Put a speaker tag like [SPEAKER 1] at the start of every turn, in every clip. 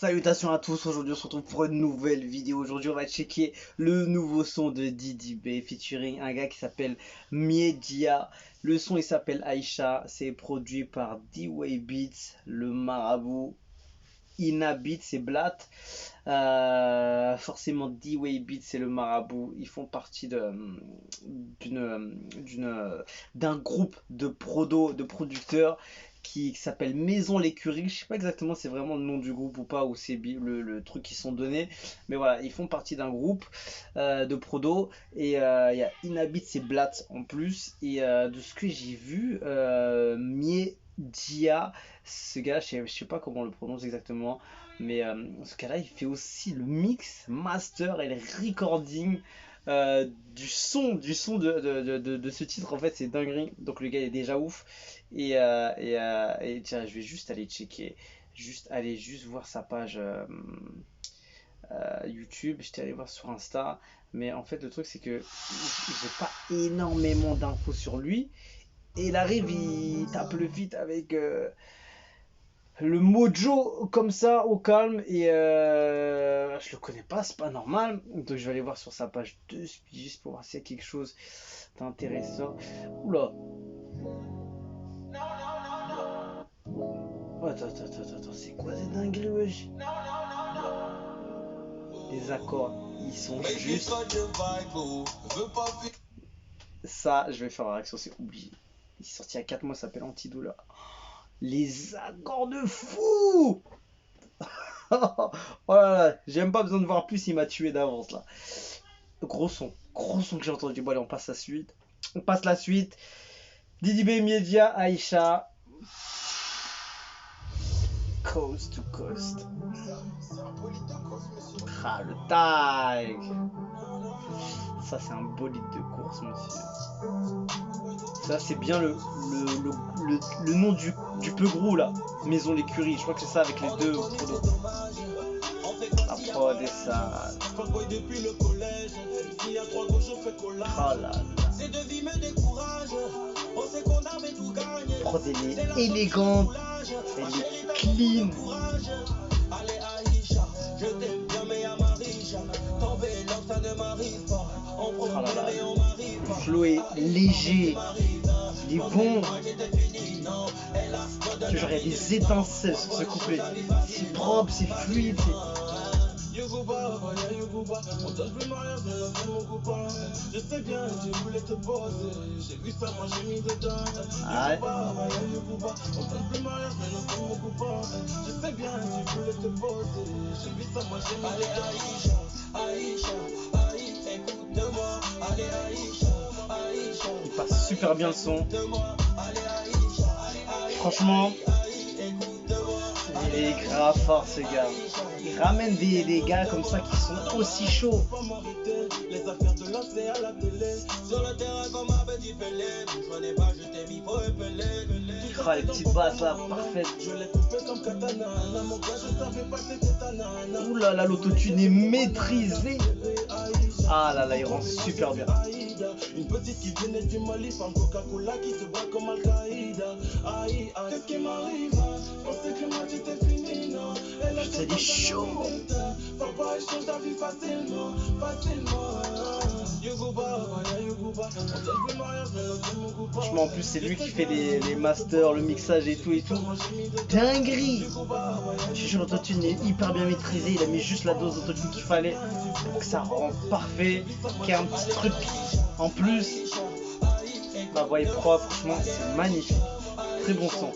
[SPEAKER 1] Salutations à tous, aujourd'hui on se retrouve pour une nouvelle vidéo. Aujourd'hui on va checker le nouveau son de Didi B featuring un gars qui s'appelle Miedia. Le son il s'appelle Aïcha, c'est produit par D-Way Beats, le marabout. Inabit c'est Blatt, forcément D-Way Beats c'est le marabout. Ils font partie d'un groupe de producteurs qui s'appelle Maison L'Écurie. Je sais pas exactement si c'est vraiment le nom du groupe ou pas, ou c'est le truc qui sont donnés, mais voilà, ils font partie d'un groupe de prodo. Et il y a Inabit c'est Blatt en plus. Et de ce que j'ai vu, Dia, ce gars, je sais pas comment on le prononce exactement, mais ce gars-là, il fait aussi le mix, master et le recording du son de ce titre. En fait, c'est dinguerie. Donc le gars est déjà ouf. Et tiens, je vais juste aller checker, juste voir sa page YouTube. J'étais allé voir sur Insta, mais en fait, le truc, c'est que j'ai pas énormément d'infos sur lui. Et il arrive, il tape le feat avec le mojo comme ça au calme. Et je le connais pas, c'est pas normal. Donc je vais aller voir sur sa page de juste pour voir s'il y a quelque chose d'intéressant. Oula. Attends, c'est quoi cette dinguerie, wesh? Les accords, ils sont juste. Ça, je vais faire la réaction, c'est obligé. Il est sorti il y a 4 mois, ça s'appelle Antidouleur. Les accords de fou. Oh là là, j'ai même pas besoin de voir plus, il m'a tué d'avance là. Gros son que j'ai entendu. Bon allez, on passe la suite. Didi B, Miedia, Aïcha. Coast to coast. Ah, le tag. Ça c'est un bolide de course, monsieur. Ça c'est bien le nom du peu gros là. Maison L'Écurie, je crois que c'est ça avec les deux prodos. La prod et ça. Oh là là. Prod elle est élégante, elle est clean. Oh là là. Le flow est léger, il est bon. Genre il y a des étincelles sur ce couplet. C'est propre, c'est fluide. Ah ouais. Il passe super bien le son. Franchement, il est grave fort ce gars. Il ramène des gars comme ça qui sont aussi chauds. Oh, les petites basses là, parfaites. Ouh là là, l'autotune est maîtrisé. Ah là là, il rend super bien. Une petite qui venait du Mali, femme Coca-Cola qui se bat comme Al-Qaïda. Aïe, aïe, qu'est-ce qui m'arrive? Je pensais que moi j'étais fini, non. C'est des shows. Papa échange ta vie facilement. Franchement, en plus, c'est lui qui fait les masters, le mixage et tout. Dinguerie! Je suis sûr, l'autotune est hyper bien maîtrisé. Il a mis juste la dose d'autotune qu'il fallait pour que ça rend parfait. Qu'il y a un petit truc en plus. La voix est propre, franchement, c'est magnifique. Très bon son.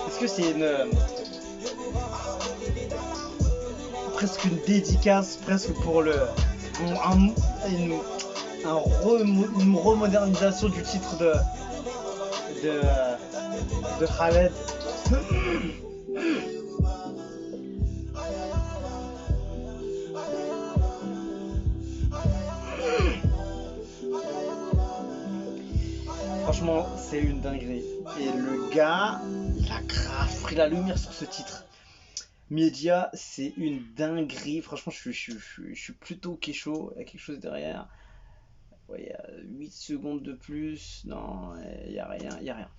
[SPEAKER 1] Est-ce que c'est presque une dédicace, presque pour une remodernisation du titre de Khaled? Franchement, c'est une dinguerie. Et le gars, il a grave pris la lumière sur ce titre. Media, c'est une dinguerie. Franchement, je suis plutôt chaud. Il y a quelque chose derrière. Ouais, il y a 8 secondes de plus. Non, il n'y a rien, il y a rien.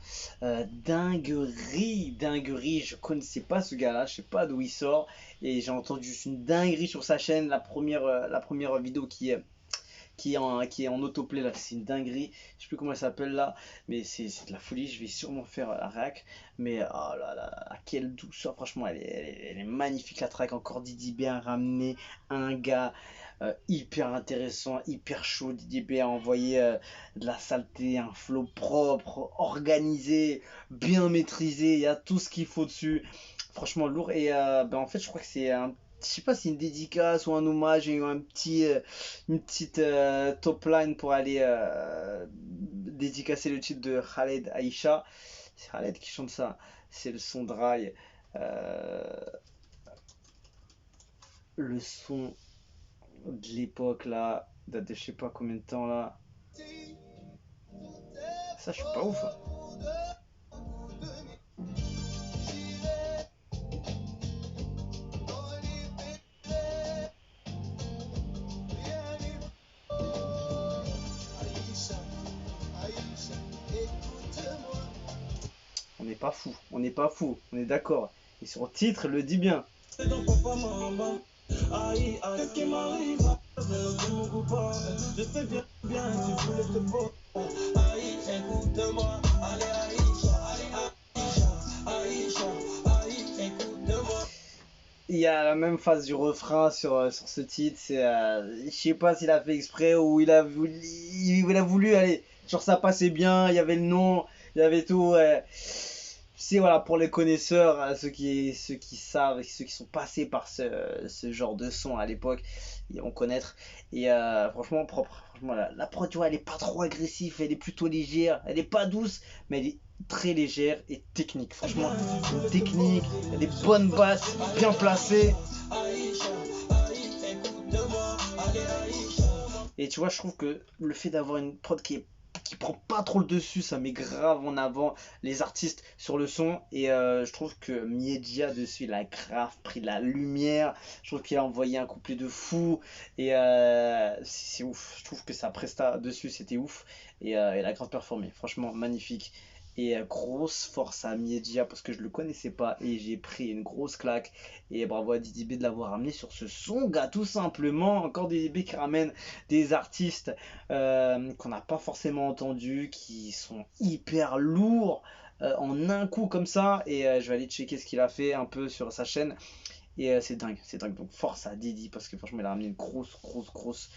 [SPEAKER 1] Dinguerie, dinguerie. Je connaissais pas ce gars-là, je sais pas d'où il sort. Et j'ai entendu juste une dinguerie sur sa chaîne. La première vidéo qui est en autoplay là, c'est une dinguerie. Je sais plus comment elle s'appelle là, mais c'est de la folie. Je vais sûrement faire la réac. Mais oh là là, quelle douceur, franchement, elle est magnifique la track. Encore Didi B a ramené un gars hyper intéressant, hyper chaud. Didi B a envoyé de la saleté, un flow propre, organisé, bien maîtrisé. Il y a tout ce qu'il faut dessus. Franchement lourd. Et ben, en fait, je crois que c'est un, je sais pas si une dédicace ou un hommage et une petite top line pour aller dédicacer le titre de Khaled Aïcha. C'est Khaled qui chante ça. C'est le son dry. euh, le son de l'époque là, date de je sais pas combien de temps là. Ça, je suis pas ouf, hein. On n'est pas fou, on n'est pas fou, on est d'accord. Et son titre le dit bien. Il y a la même phase du refrain sur ce titre. Je sais pas s'il a fait exprès ou il a voulu aller. Genre ça passait bien, il y avait le nom, il y avait tout. Ouais. C'est voilà pour les connaisseurs, ceux qui savent, ceux qui sont passés par ce genre de son à l'époque, ils vont connaître. Et franchement propre. Franchement la prod, tu vois, elle est pas trop agressive, elle est plutôt légère, elle est pas douce, mais elle est très légère et technique. Franchement, une technique, il y a des bonnes basses, bien placées. Et tu vois, je trouve que le fait d'avoir une prod qui prend pas trop le dessus, ça met grave en avant les artistes sur le son. Et je trouve que Miedia dessus, il a grave pris de la lumière. Je trouve qu'il a envoyé un couplet de fou. Et c'est ouf. Je trouve que sa presta dessus, c'était ouf. Et il a grave performé. Franchement, magnifique. Et grosse force à Miedia parce que je le connaissais pas et j'ai pris une grosse claque. Et bravo à Didi B de l'avoir ramené sur ce son, gars, tout simplement. Encore Didi B qui ramène des artistes qu'on n'a pas forcément entendus, qui sont hyper lourds en un coup comme ça. Et je vais aller checker ce qu'il a fait un peu sur sa chaîne. Et c'est dingue, c'est dingue. Donc force à Didi parce que franchement, il a ramené une grosse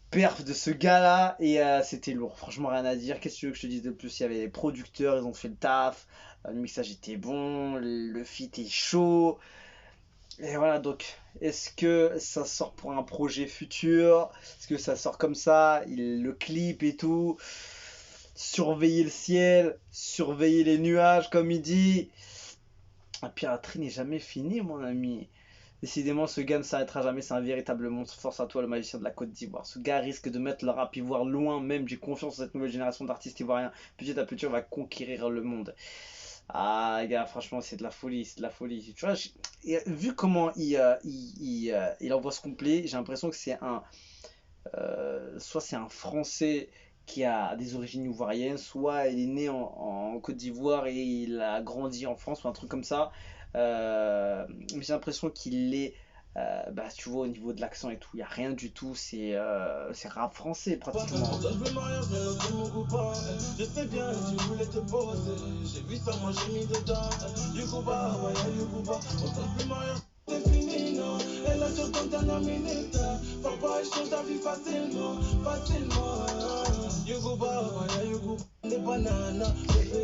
[SPEAKER 1] perf de ce gars-là. Et c'était lourd. Franchement, rien à dire. Qu'est-ce que tu veux que je te dise de plus? Il y avait les producteurs, ils ont fait le taf. Le mixage était bon, le feat est chaud. Et voilà, donc, est-ce que ça sort pour un projet futur? Est-ce que ça sort comme ça? Le clip et tout. Surveiller le ciel, surveiller les nuages, comme il dit. La piraterie n'est jamais finie, mon ami. Décidément, ce gars ne s'arrêtera jamais. C'est un véritable monstre. Force à toi, le magicien de la Côte d'Ivoire. Ce gars risque de mettre le rap ivoire loin. Même, j'ai confiance en cette nouvelle génération d'artistes ivoiriens. Petit à petit, on va conquérir le monde. Ah, gars, franchement, c'est de la folie, c'est de la folie. Tu vois, vu comment il envoie ce complet, j'ai l'impression que soit c'est un Français qui a des origines ivoiriennes, soit il est né en Côte d'Ivoire et il a grandi en France, ou un truc comme ça. Mais j'ai l'impression qu'il est, bah, tu vois, au niveau de l'accent et tout, il n'y a rien du tout, c'est rap français pratiquement.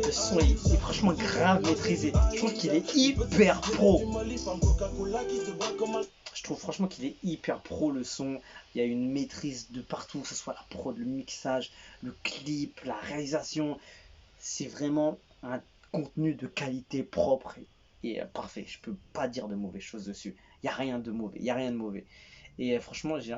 [SPEAKER 1] Le son est franchement grave maîtrisé. Je trouve qu'il est hyper pro. Je trouve franchement qu'il est hyper pro le son. Il y a une maîtrise de partout, que ce soit la prod, le mixage, le clip, la réalisation. C'est vraiment un contenu de qualité propre et parfait. Je peux pas dire de mauvaises choses dessus. Il n'y a rien de mauvais. Il y a rien de mauvais. Et franchement, je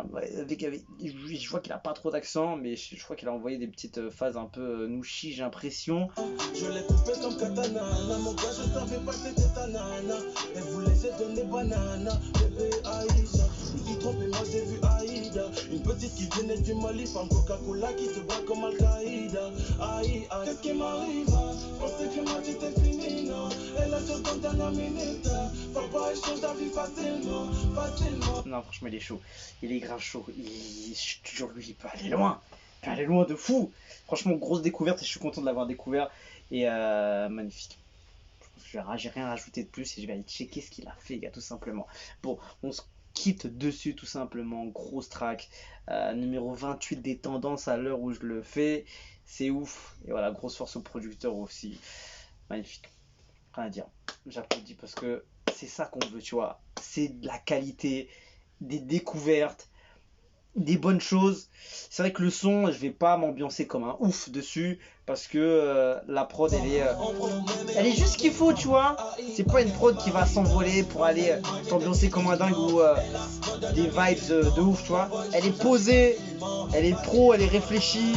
[SPEAKER 1] vois qu'il a pas trop d'accent, mais je crois qu'il a envoyé des petites phases un peu nouchi, j'ai l'impression.
[SPEAKER 2] Je l'ai coupé comme katana, mon gars, je savais pas que c'était ta nana. Elle voulait se donner banana, bébé Aïcha. Je me suis trompé, moi j'ai vu Aïda. Une petite qui venait du Mali, femme Coca-Cola qui se bat comme Al-Qaïda. Aïe, aïe, qu'est-ce qui m'arrive? Je pensais que ma vie était finie, non? Elle a sur ton dernière minute. Faut pas échanger ta vie facilement, facilement.
[SPEAKER 1] Non, franchement, il est chaud. Il est grave chaud. Je te jure, lui, il peut aller loin. Il peut aller loin de fou. Franchement, grosse découverte et je suis content de l'avoir découvert. Et magnifique. J'ai rien rajouté de plus et je vais aller checker ce qu'il a fait, gars, tout simplement. Bon, on se quitte dessus, tout simplement. Grosse track. Numéro 28 des tendances à l'heure où je le fais. C'est ouf. Et voilà, grosse force au producteur aussi. Magnifique. Rien à dire. J'applaudis parce que c'est ça qu'on veut, tu vois. C'est de la qualité, des découvertes, des bonnes choses. C'est vrai que le son, je vais pas m'ambiancer comme un ouf dessus parce que la prod, elle est juste ce qu'il faut, tu vois. C'est pas une prod qui va s'envoler pour aller s'ambiancer comme un dingue ou des vibes de ouf, tu vois. Elle est posée, elle est pro, elle est réfléchie.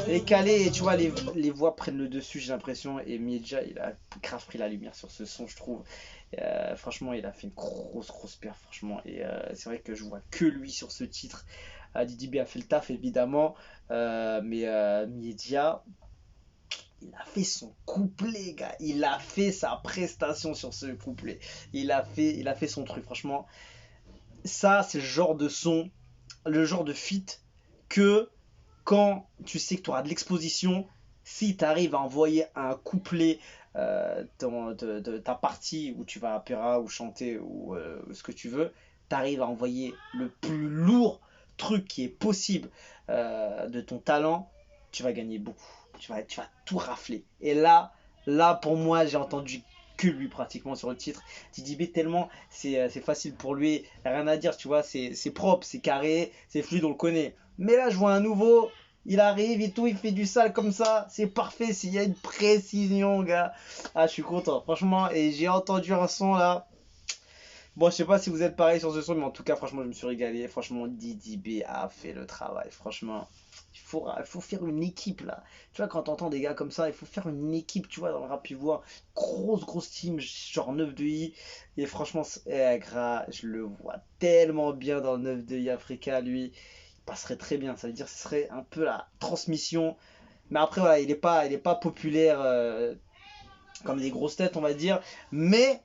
[SPEAKER 1] Elle est calée et tu vois, les voix prennent le dessus, j'ai l'impression. Et Mieja, il a grave pris la lumière sur ce son, je trouve. Franchement, il a fait une grosse perf, franchement. Et c'est vrai que je vois que lui sur ce titre. Didi B a fait le taf, évidemment. Mais Mieja, il a fait son couplet, gars. Il a fait sa prestation sur ce couplet. Il a fait son truc, franchement. Ça, c'est le genre de son, le genre de feat que quand tu sais que tu auras de l'exposition, si tu arrives à envoyer un couplet de ta partie où tu vas apéra ou chanter ou ce que tu veux, tu arrives à envoyer le plus lourd truc qui est possible de ton talent, tu vas gagner beaucoup. Tu vas tout rafler. Et là pour moi, j'ai entendu que lui pratiquement sur le titre. Didi B tellement c'est facile pour lui, y a rien à dire, tu vois, c'est propre, c'est carré, c'est fluide, on le connaît. Mais là, je vois un nouveau, il arrive et tout, il fait du sale comme ça, c'est parfait, s'il y a une précision, gars. Ah, je suis content, franchement, et j'ai entendu un son là. Bon, je sais pas si vous êtes pareil sur ce son, mais en tout cas, franchement, je me suis régalé. Franchement, Didi B a fait le travail. Franchement, il faut faire une équipe là. Tu vois, quand t'entends des gars comme ça, il faut faire une équipe, tu vois, dans le rap ivoire. Grosse team, genre 9 de I. Et franchement, je le vois tellement bien dans le 9 de I Africa, lui. Il passerait très bien. Ça veut dire que ce serait un peu la transmission. Mais après, voilà, il est pas populaire comme des grosses têtes, on va dire. Mais,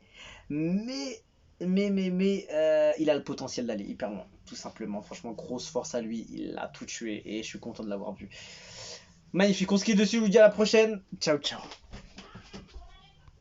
[SPEAKER 1] mais, il a le potentiel d'aller hyper loin, tout simplement. Franchement, grosse force à lui, il a tout tué et je suis content de l'avoir vu. Magnifique, on se quitte dessus, je vous dis à la prochaine. Ciao, ciao.